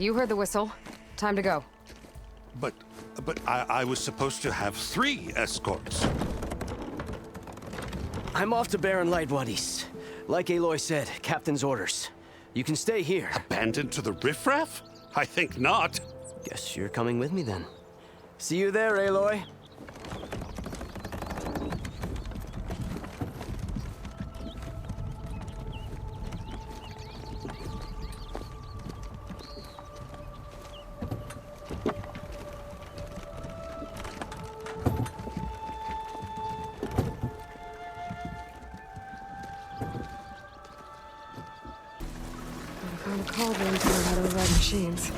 You heard the whistle. Time to go. But I was supposed to have 3 escorts. I'm off to Baron Lightwaddies. Like Aloy said, Captain's orders. You can stay here. Abandoned to the riffraff? I think not. Guess you're coming with me then. See you there, Aloy. I'm a cauldron to learn how to ride machines.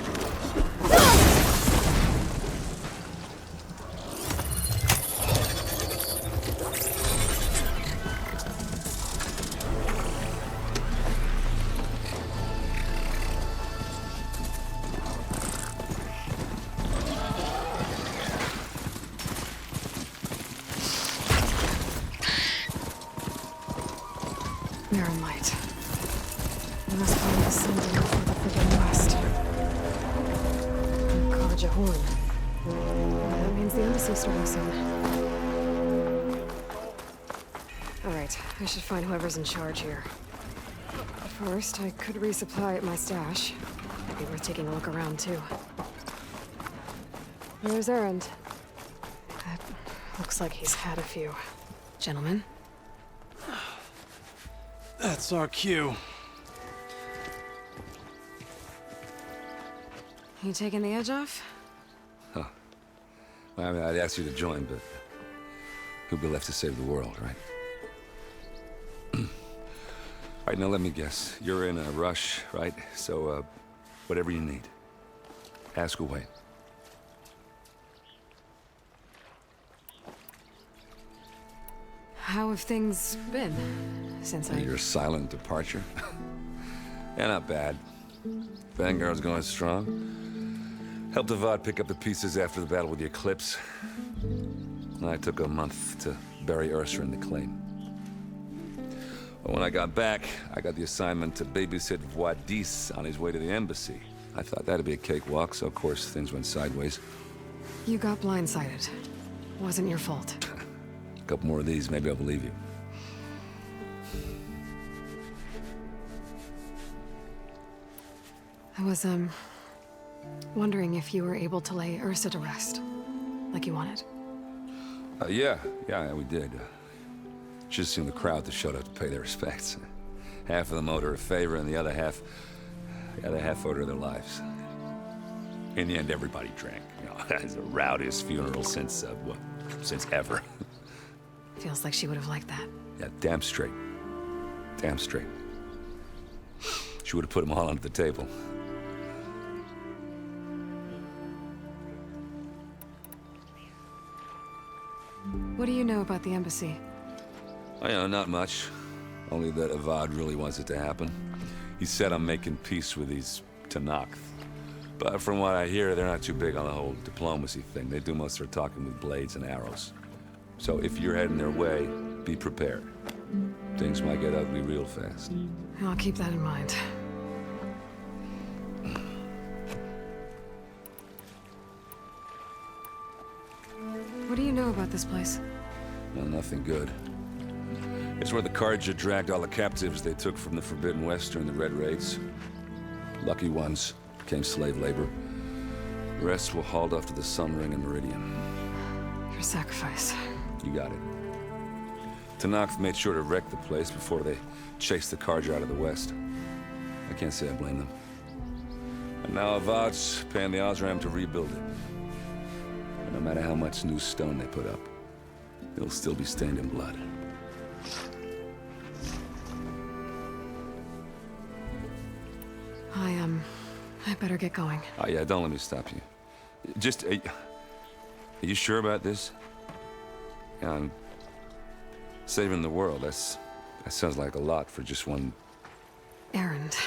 Mirror light. We must find the symbol for the Forbidden West. College Horn. That means the embassy's starting soon. Alright, I should find whoever's in charge here. First, I could resupply at my stash. Might be worth taking a look around, too. Where's Erend? That looks like he's had a few. Gentlemen? That's our cue. You taking the edge off? Huh. Well, I mean, I'd ask you to join, but who'd be left to save the world, right? All right, now let me guess. You're in a rush, right? So, whatever you need, ask away. How have things been since Your silent departure? Yeah, not bad. Vanguard's going strong. Helped Avad pick up the pieces after the battle with the Eclipse. And I took a month to bury Ursa in the claim. But when I got back, I got the assignment to babysit Wadis on his way to the embassy. I thought that'd be a cakewalk, so of course things went sideways. You got blindsided. Wasn't your fault. A couple more of these, maybe I'll believe you. I was, wondering if you were able to lay Ursa to rest, like you wanted. Yeah, we did. Just assumed the crowd that showed up to pay their respects. Half of them owed her a favor, and the other half owed her their lives. In the end, everybody drank. You know, it's the rowdiest funeral since ever. Feels like she would have liked that. Yeah, damn straight. Damn straight. She would have put them all under the table. What do you know about the embassy? Oh, you know, not much. Only that Avad really wants it to happen. He said I'm making peace with these Tenakth. But from what I hear, they're not too big on the whole diplomacy thing. They do most of their talking with blades and arrows. So if you're heading their way, be prepared. Things might get ugly real fast. I'll keep that in mind. What do you know about this place? Well, nothing good. It's where the Carja dragged all the captives they took from the Forbidden West during the Red Raids. Lucky ones became slave labor. The rest were hauled off to the Sun Ring and Meridian. Your sacrifice. You got it. Tenakth made sure to wreck the place before they chased the Carja out of the West. I can't say I blame them. And now Avad's paying the Osram to rebuild it. And no matter how much new stone they put up, it'll still be stained in blood. I better get going. Oh yeah, don't let me stop you. Just, are you sure about this? Yeah, I'm saving the world. That sounds like a lot for just one... Erend.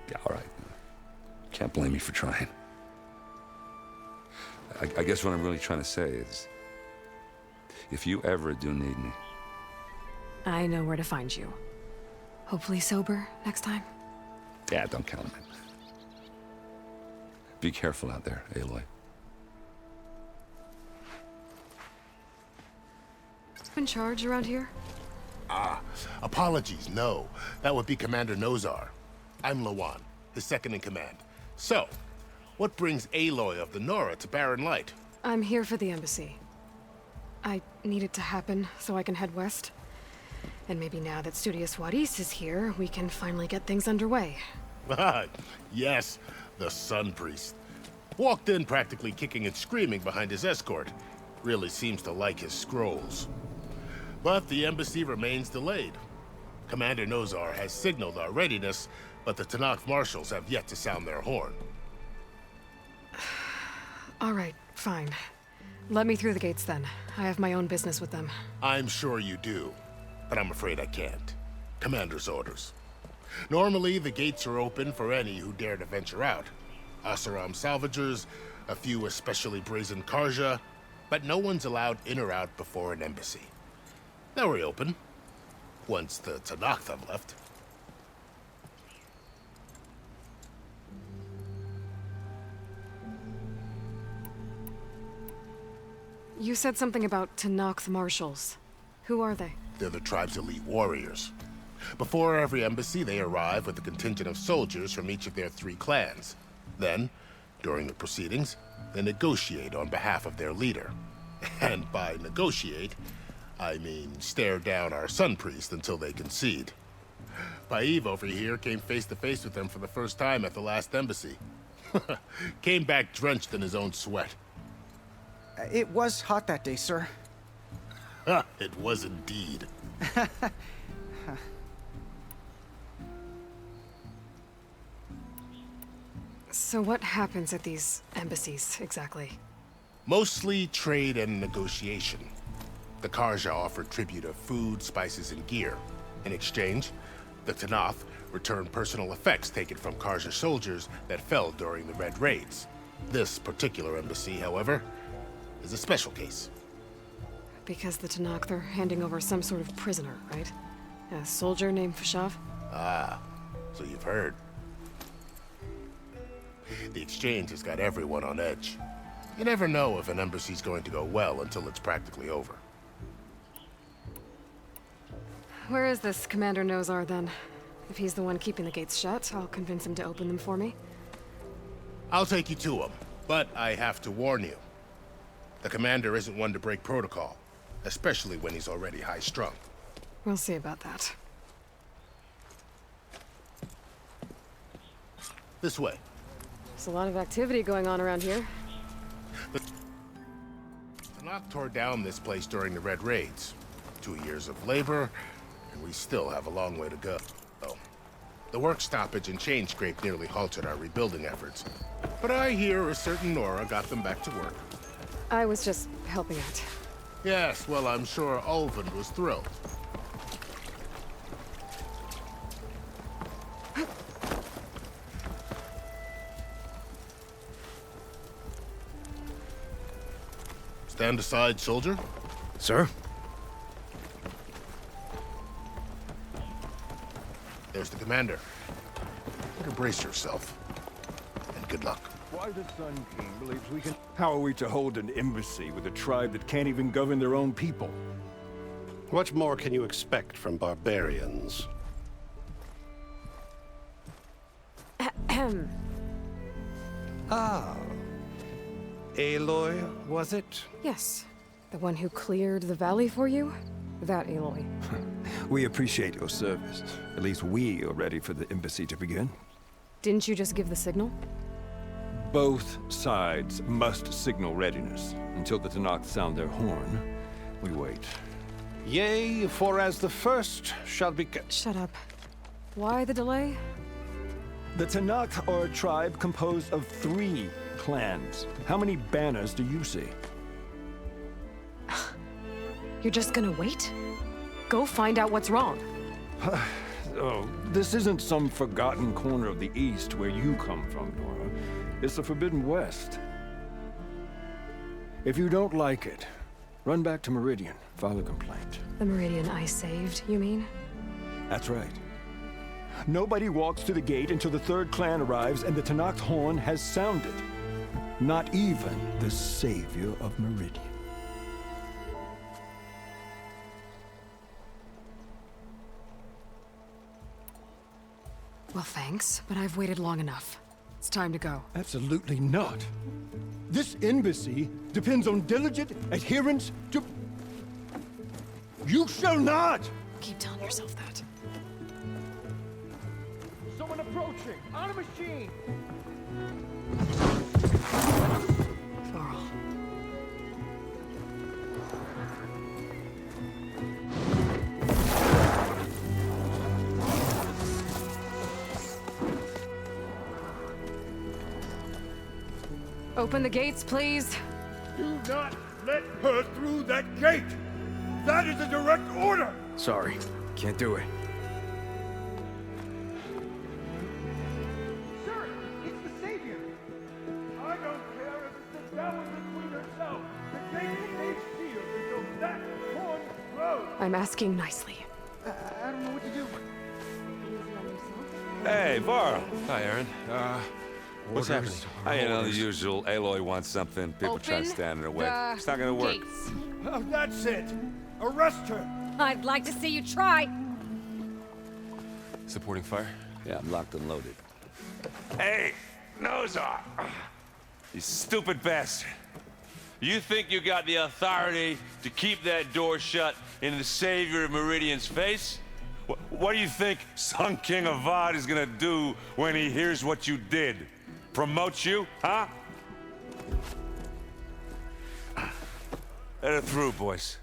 Yeah, all right. Can't blame me for trying. I guess what I'm really trying to say is, if you ever do need me... I know where to find you. Hopefully sober next time. Yeah, don't count on it. Be careful out there, Aloy. In charge around here? Apologies, no. That would be Commander Nozar. I'm Lawan, his second in command. So, what brings Aloy of the Nora to Barren Light? I'm here for the embassy. I need it to happen so I can head west. And maybe now that Studious Wadis is here, we can finally get things underway. Yes, the Sun Priest. Walked in practically kicking and screaming behind his escort. Really seems to like his scrolls. But the embassy remains delayed. Commander Nozar has signaled our readiness, but the Tanakh marshals have yet to sound their horn. All right, fine. Let me through the gates then. I have my own business with them. I'm sure you do, but I'm afraid I can't. Commander's orders. Normally, the gates are open for any who dare to venture out. Asaram salvagers, a few especially brazen Karja, but no one's allowed in or out before an embassy. They'll reopen, once the Tanakh have left. You said something about Tanakh marshals. Who are they? They're the tribe's elite warriors. Before every embassy, they arrive with a contingent of soldiers from each of their 3 clans. Then, during the proceedings, they negotiate on behalf of their leader. And by negotiate, I mean stare down our Sun Priest until they concede. Paiv over here came face to face with them for the first time at the last embassy. Came back drenched in his own sweat. It was hot that day, sir. It was indeed. So what happens at these embassies, exactly? Mostly trade and negotiation. The Karja offer tribute of food, spices, and gear. In exchange, the Tanakh return personal effects taken from Karja soldiers that fell during the Red Raids. This particular embassy, however, is a special case. Because the Tanakh, they're handing over some sort of prisoner, right? A soldier named Fashav? Ah, so you've heard. The exchange has got everyone on edge. You never know if an embassy's going to go well until it's practically over. Where is this Commander Nozar, then? If he's the one keeping the gates shut, I'll convince him to open them for me. I'll take you to him, but I have to warn you. The commander isn't one to break protocol, especially when he's already high-strung. We'll see about that. This way. There's a lot of activity going on around here. The Tanakh tore down this place during the Red Raids. 2 years of labor, and we still have a long way to go. The work stoppage and chain scrape nearly halted our rebuilding efforts. But I hear a certain Nora got them back to work. I was just helping out. Yes, well, I'm sure Ulvund was thrilled. Stand aside, soldier. Sir? There's the commander. Better brace yourself. And good luck. Why the Sun King believes we can... How are we to hold an embassy with a tribe that can't even govern their own people? What more can you expect from barbarians? Ahem. Ah. Aloy, was it? Yes. The one who cleared the valley for you? That Aloy. We appreciate your service. At least we are ready for the embassy to begin. Didn't you just give the signal? Both sides must signal readiness. Until the Tanakh sound their horn, we wait. Yea, for as the first shall be... Shut up. Why the delay? The Tanakh are a tribe composed of 3 clans. How many banners do you see? You're just gonna wait? Go find out what's wrong. Oh, this isn't some forgotten corner of the East where you come from, Nora. It's the Forbidden West. If you don't like it, run back to Meridian, file a complaint. The Meridian I saved, you mean? That's right. Nobody walks to the gate until the 3rd clan arrives and the Tanakh horn has sounded. Not even the savior of Meridian. Well, thanks, but I've waited long enough. It's time to go. Absolutely not. This embassy depends on diligent adherence to... You shall not! Keep telling yourself that. Someone approaching! On a machine! Varl. Open the gates, please. Do not let her through that gate! That is a direct order! Sorry, can't do it. Sir, it's the Savior! I don't care if it's the devil between herself. The gate stays sealed until that horn blows! I'm asking nicely. I don't know what to do. Hey, Varl. Hi, Aaron. What's happening? You know, the usual. Aloy wants something. People try to stand in her way. It's not gonna work. Oh, that's it! Arrest her! I'd like to see you try. Supporting fire? Yeah, I'm locked and loaded. Hey, Nozar! You stupid bastard. You think you got the authority to keep that door shut in the savior of Meridian's face? What do you think Sun King Avad is gonna do when he hears what you did? Promote you, huh? Let her through, boys.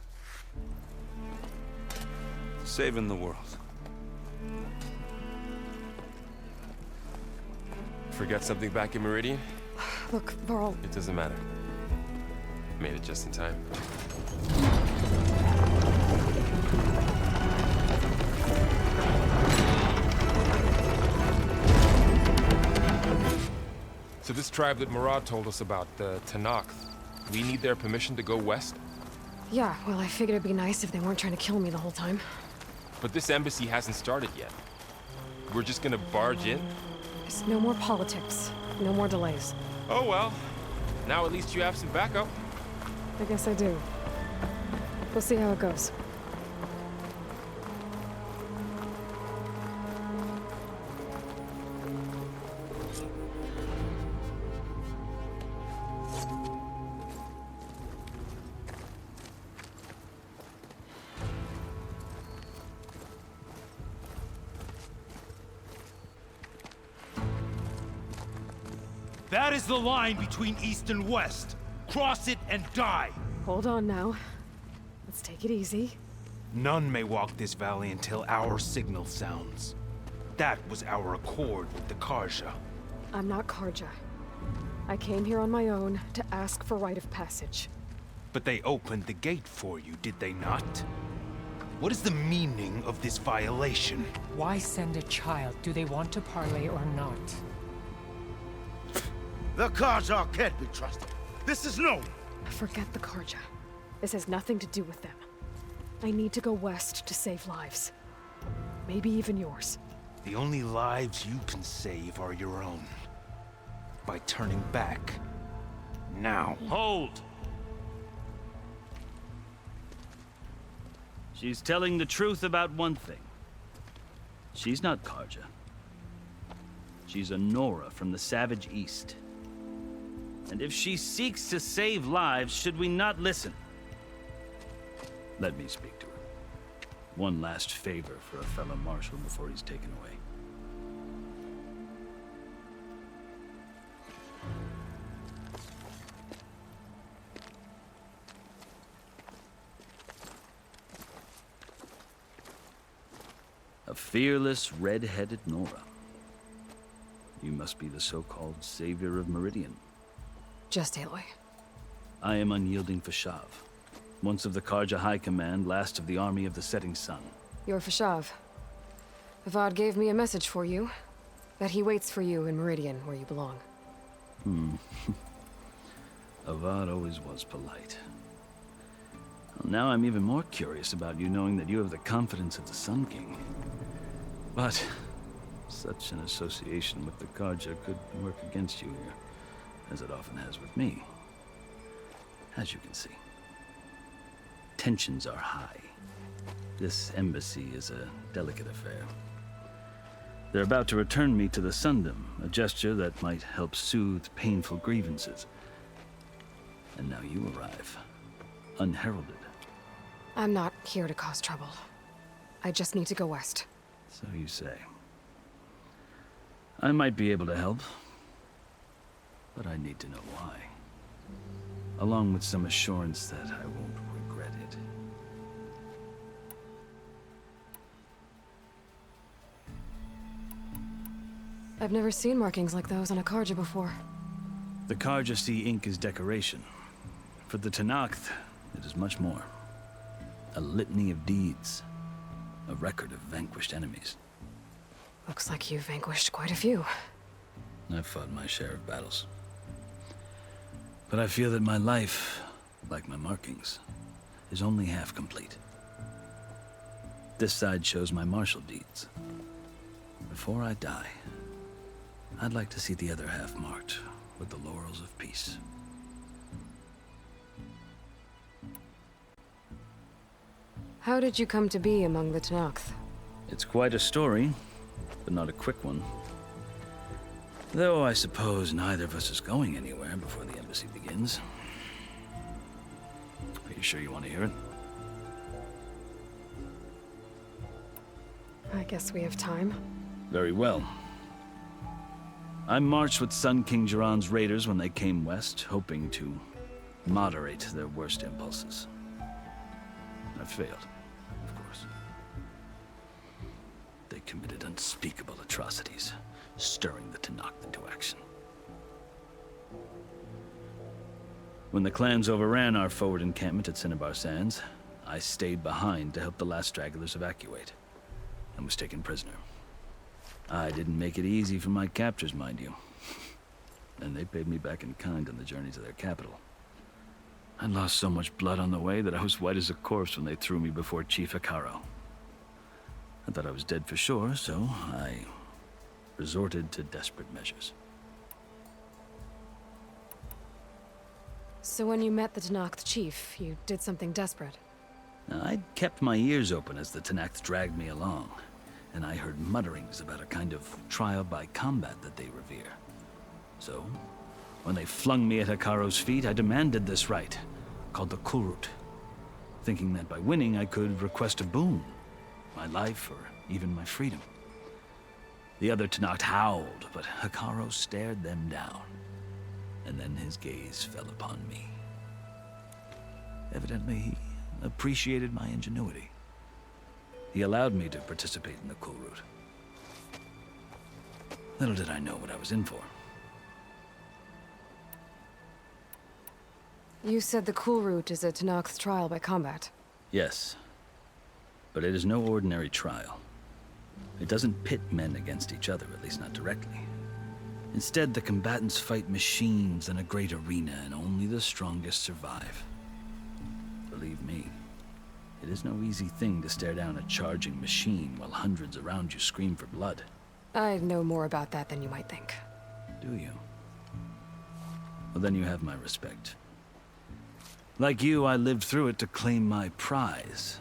Saving the world. Forget something back in Meridian? Look, Varl, It doesn't matter. Made it just in time. So this tribe that Murad told us about, the Tanakh, we need their permission to go west? yeah, well, I figured it'd be nice if they weren't trying to kill me the whole time. But this embassy hasn't started yet. We're just gonna barge in? There's no more politics. No more delays. Oh well. Now at least you have some backup. I guess I do. We'll see how it goes. That is the line between East and West. Cross it and die. Hold on now. Let's take it easy. None may walk this valley until our signal sounds. That was our accord with the Karja. I'm not Karja. I came here on my own to ask for rite of passage. But they opened the gate for you, did they not? What is the meaning of this violation? Why send a child? Do they want to parley or not? The Karja can't be trusted. This is known. Forget the Karja. This has nothing to do with them. I need to go west to save lives. Maybe even yours. The only lives you can save are your own. By turning back. Now. Hold! She's telling the truth about one thing. She's not Karja. She's a Nora from the Savage East. And if she seeks to save lives, should we not listen? Let me speak to her. One last favor for a fellow marshal before he's taken away. A fearless, red-headed Nora. You must be the so-called savior of Meridian. Just Aloy. I am unyielding Fashav. Once of the Karja High Command, last of the army of the setting sun. You're Fashav. Avad gave me a message for you. That he waits for you in Meridian, where you belong. Avad always was polite. Well, now I'm even more curious about you knowing that you have the confidence of the Sun King. But such an association with the Karja could work against you here. as it often has with me. As you can see, tensions are high. This embassy is a delicate affair. They're about to return me to the Sundom, a gesture that might help soothe painful grievances. And now you arrive, unheralded. I'm not here to cause trouble. I just need to go west. So you say. I might be able to help, but I need to know why. Along with some assurance that I won't regret it. I've never seen markings like those on a Karja before. The Karja see ink as decoration. For the Tenakth, it is much more. A litany of deeds. A record of vanquished enemies. Looks like you've vanquished quite a few. I've fought my share of battles. But I feel that my life, like my markings, is only half complete. This side shows my martial deeds. Before I die, I'd like to see the other half marked with the laurels of peace. How did you come to be among the Tenakth? It's quite a story, but not a quick one. Though I suppose neither of us is going anywhere before the embassy begins. Are you sure you want to hear it? I guess we have time. Very well. I marched with Sun King Jiran's raiders when they came west, hoping to moderate their worst impulses. I failed, of course. They committed unspeakable atrocities, stirring the Tenakth into action. When the clans overran our forward encampment at Cinnabar Sands, I stayed behind to help the last stragglers evacuate, and was taken prisoner. I didn't make it easy for my captors, mind you. And they paid me back in kind on the journey to their capital. I lost so much blood on the way that I was white as a corpse when they threw me before Chief Hikaro. I thought I was dead for sure, so I resorted to desperate measures. So when you met the Tenakth chief, you did something desperate? I'd kept my ears open as the Tenakth dragged me along, and I heard mutterings about a kind of trial by combat that they revere. So, when they flung me at Hikaro's feet, I demanded this rite, called the Kulrut, thinking that by winning I could request a boon, my life or even my freedom. The other Tenakth howled, but Hikaro stared them down, and then his gaze fell upon me. Evidently, he appreciated my ingenuity. He allowed me to participate in the Kulrut. Little did I know what I was in for. You said the Kulrut is a Tenakth trial by combat. Yes, but it is no ordinary trial. It doesn't pit men against each other, at least not directly. Instead, the combatants fight machines in a great arena, and only the strongest survive. Believe me, it is no easy thing to stare down a charging machine while hundreds around you scream for blood. I know more about that than you might think. Do you? Well, then you have my respect. Like you, I lived through it to claim my prize.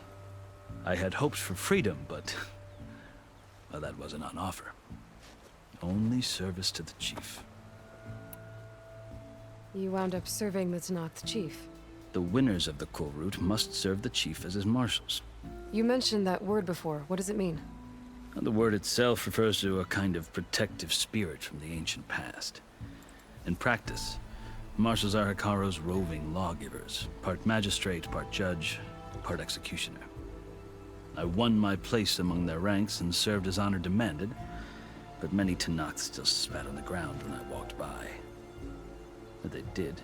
I had hoped for freedom, but well, that wasn't on offer. Only service to the chief. You wound up serving the Tenakth chief. The winners of the Kulrut must serve the chief as his marshals. You mentioned that word before. What does it mean? The word itself refers to a kind of protective spirit from the ancient past. In practice, marshals are Hikaro's roving lawgivers, part magistrate, part judge, part executioner. I won my place among their ranks and served as honor demanded, but many Tenakth still spat on the ground when I walked by. But they did,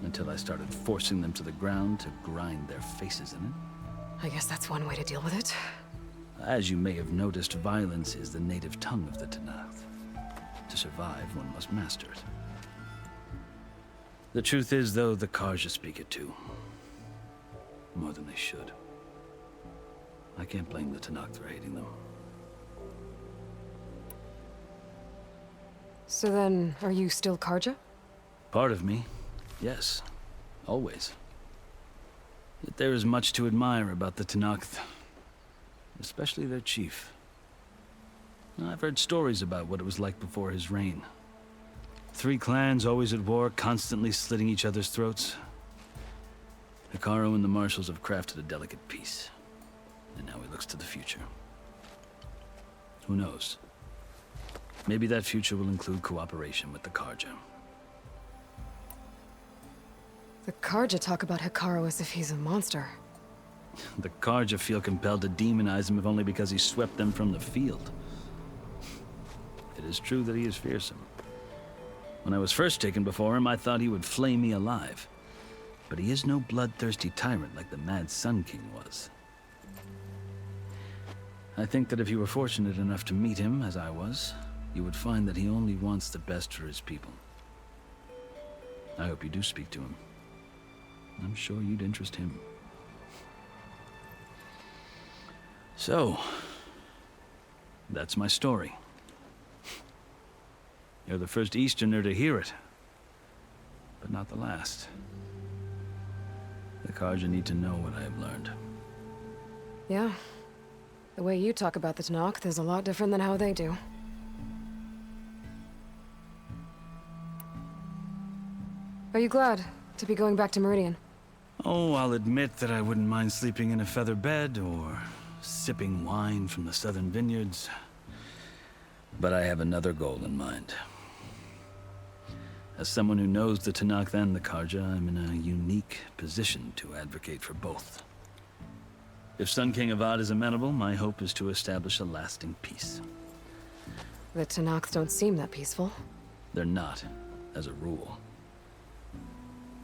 until I started forcing them to the ground to grind their faces in it. I guess that's one way to deal with it. As you may have noticed, violence is the native tongue of the Tenakth. To survive, one must master it. The truth is, though, the Karja speak it too. More than they should. I can't blame the Tenakth for hating them. So then, are you still Karja? Part of me, yes. Always. Yet there is much to admire about the Tenakth. Especially their chief. I've heard stories about what it was like before his reign. 3 clans always at war, constantly slitting each other's throats. Hekarro and the Marshals have crafted a delicate peace. And now he looks to the future. Who knows? Maybe that future will include cooperation with the Karja. The Karja talk about Hekarro as if he's a monster. The Karja feel compelled to demonize him if only because he swept them from the field. It is true that he is fearsome. When I was first taken before him, I thought he would flay me alive. But he is no bloodthirsty tyrant like the Mad Sun King was. I think that if you were fortunate enough to meet him, as I was, you would find that he only wants the best for his people. I hope you do speak to him. I'm sure you'd interest him. So, that's my story. You're the first Easterner to hear it, but not the last. The Karja need to know what I have learned. Yeah. The way you talk about the Tenakth is a lot different than how they do. Are you glad to be going back to Meridian? Oh, I'll admit that I wouldn't mind sleeping in a feather bed or sipping wine from the southern vineyards. But I have another goal in mind. As someone who knows the Tenakth and the Karja, I'm in a unique position to advocate for both. If Sun King Avad is amenable, my hope is to establish a lasting peace. The Tenakth don't seem that peaceful. They're not, as a rule.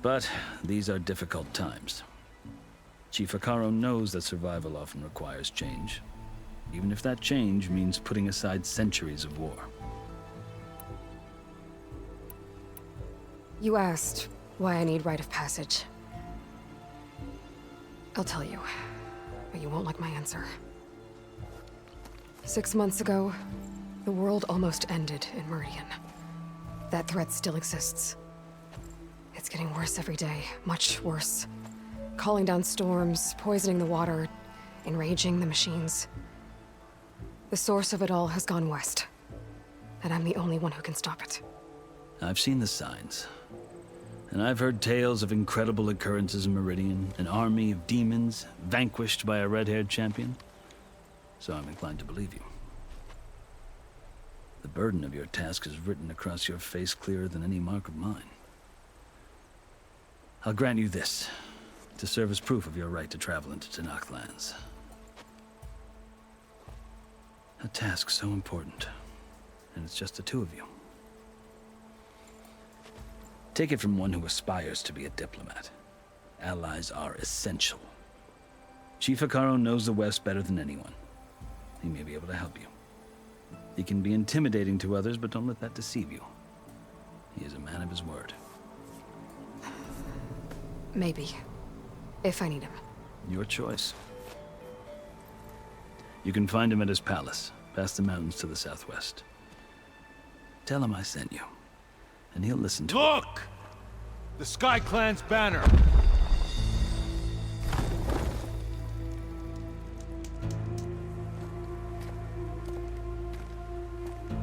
But these are difficult times. Chief Hekarro knows that survival often requires change, even if that change means putting aside centuries of war. You asked why I need rite of passage. I'll tell you, but you won't like my answer. 6 months ago, the world almost ended in Meridian. That threat still exists. It's getting worse every day, much worse. Calling down storms, poisoning the water, enraging the machines. The source of it all has gone west, and I'm the only one who can stop it. I've seen the signs. And I've heard tales of incredible occurrences in Meridian, an army of demons vanquished by a red-haired champion. So I'm inclined to believe you. The burden of your task is written across your face clearer than any mark of mine. I'll grant you this, to serve as proof of your right to travel into Tenakth lands. A task so important, and it's just the 2 of you. Take it from one who aspires to be a diplomat. Allies are essential. Chief Hekarro knows the West better than anyone. He may be able to help you. He can be intimidating to others, but don't let that deceive you. He is a man of his word. Maybe. If I need him. Your choice. You can find him at his palace, past the mountains to the southwest. Tell him I sent you, and he'll listen to Look! The Sky Clan's banner!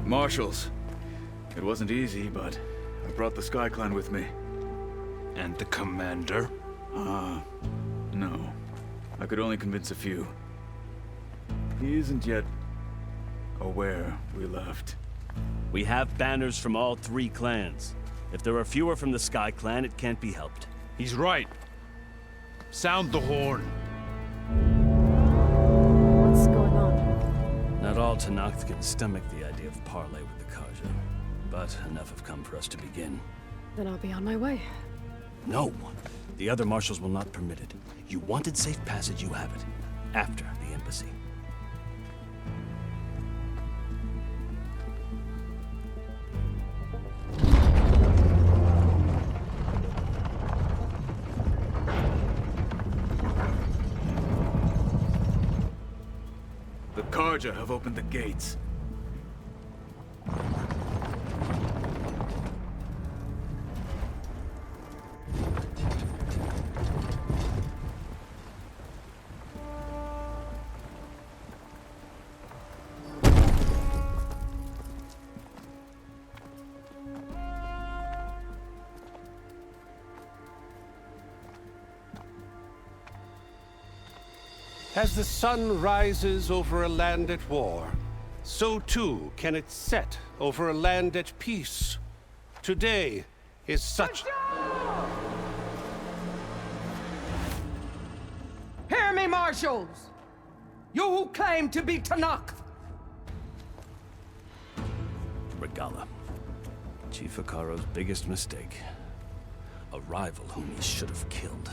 Marshals. It wasn't easy, but I brought the Sky Clan with me. And the commander? No. I could only convince a few. He isn't yet aware we left. We have banners from all 3 clans. If there are fewer from the Sky Clan, it can't be helped. He's right. Sound the horn. What's going on? Not all Tenakth can stomach the idea of parley with the Karja, but enough have come for us to begin. Then I'll be on my way. No. The other marshals will not permit it. You wanted safe passage, you have it. After the embassy. The Karja have opened the gates. As the sun rises over a land at war, so too can it set over a land at peace. Today is such... Hear me, marshals! You who claim to be Tanakh! Regala. Chief Hikaro's biggest mistake. A rival whom he should have killed.